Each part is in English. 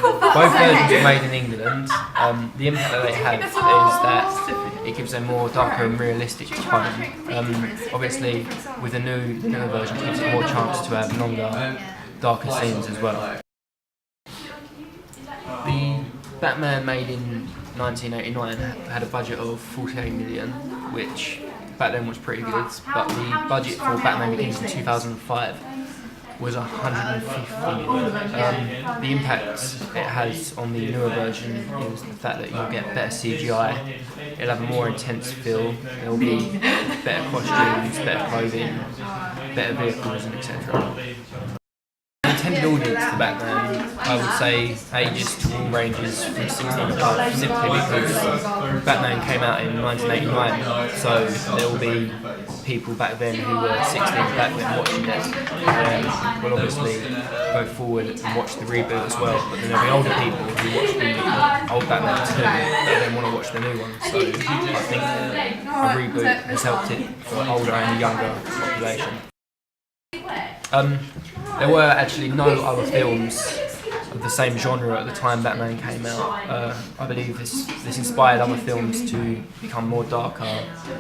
Both versions were made in England. The impact that they have is that it gives a more darker and realistic tone. Obviously, with the newer version, it gives it more chance to have longer, darker scenes as well. The Batman made in 1989 had a budget of 48 million, which back then was pretty good, but the budget for Batman Begins in 2005 was 150 million. The impact it has on the newer version is the fact that you'll get better CGI, it'll have a more intense feel, there'll be better costumes, better clothing, better vehicles, and etc. Intended audience for Batman, I would say ages to all ranges from 16 and above, simply because Batman came out in 1989, so there will be people back then who were 16 back then watching it. Will obviously go forward and watch the reboot as well, but then there'll be older people who watch the old Batman too, but then want to watch the new one. So I think a reboot has helped it for older and younger population. There were actually no other films of the same genre at the time Batman came out. I believe this inspired other films to become more darker,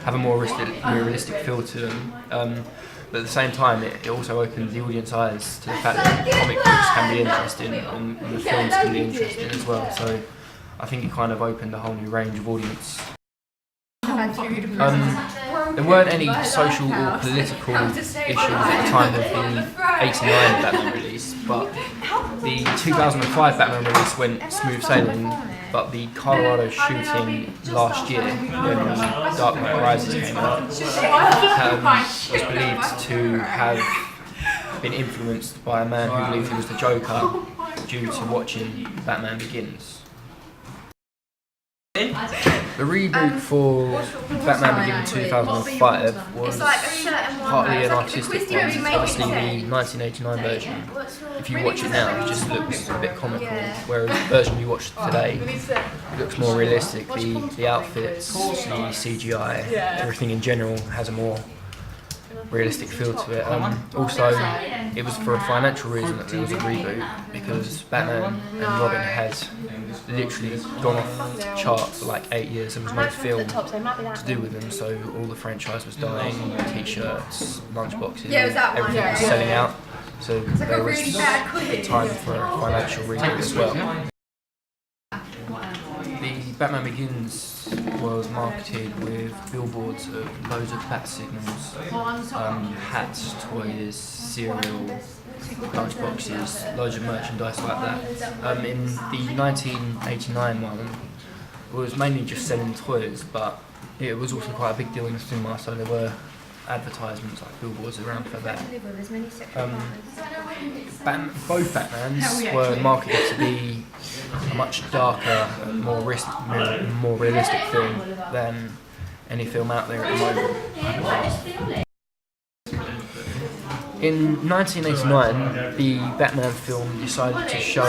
have a more realistic feel to them. But at the same time, it also opened the audience eyes to the fact that comic books can be interesting and the films can be interesting as well. So I think it kind of opened a whole new range of audience. There weren't any social or political issues at the time of the 89 Batman release, but the 2005 Batman release went smooth sailing, but the Colorado shooting last year, when Dark Knight Rises came out, was believed to have been influenced by a man who believed he was the Joker due to watching Batman Begins. The reboot for Batman Begins 2005 was partly an artistic one. Obviously, the 1989 version, if you watch it now, it just looks a bit comical, whereas the version you watch today looks more realistic. The outfits, the CGI, everything in general has a more realistic feel to it. Also, it was for a financial reason that there was a reboot, because Batman and Robin had literally gone off the chart for like 8 years. There was no film to do with them, so all the franchise was dying, t-shirts, lunchboxes, everything was selling out. So there was a time for a financial reboot as well. The Batman Begins was marketed with billboards of loads of bat signals, hats, toys, cereal, lunchboxes, loads of merchandise like that. In the 1989 one, it was mainly just selling toys, but it was also quite a big deal in the cinema, so there were advertisements like billboards around for that. Both Batmans were marketed to be a much darker, more realistic film than any film out there at the moment. In 1989, the Batman film decided to show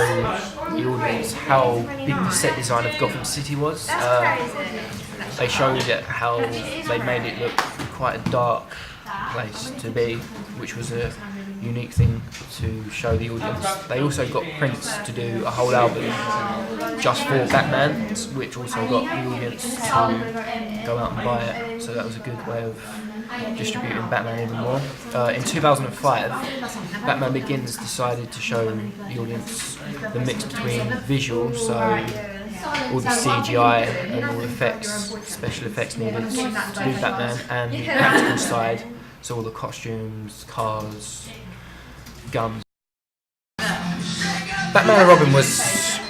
the audience how big the set design of Gotham City was. They showed it how they made it look quite a dark place to be, which was a unique thing to show the audience. They also got Prince to do a whole album just for Batman, which also got the audience to go out and buy it, so that was a good way of distributing Batman even more. In 2005, Batman Begins decided to show the audience the mix between visuals, so all the CGI and all the effects, special effects needed to do Batman, and the practical side, so all the costumes, cars, guns. Batman and Robin was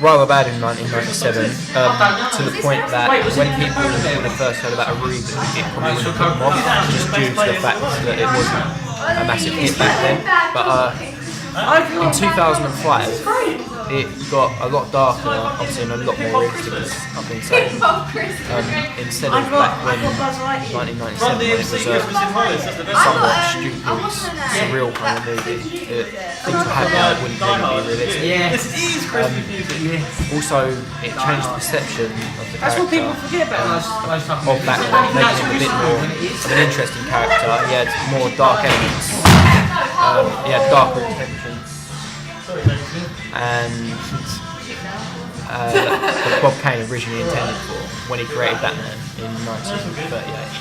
rather bad in 1997, to the point that when people first heard about a reboot, it probably wouldn't put them off, just due to the fact that it wasn't a massive hit back then. But in 2005, it got a lot darker, obviously, and a lot more realistic, as I've been saying. Instead of back when 1997, when it was a somewhat stupid, surreal kind of movie, things were happening that wouldn't really be realistic. Also, it changed the perception of the character of Batman, making him a bit more of an interesting character. He had more dark elements, he had darker intentions, and that Bob Kane originally intended for when he created Batman in 1938.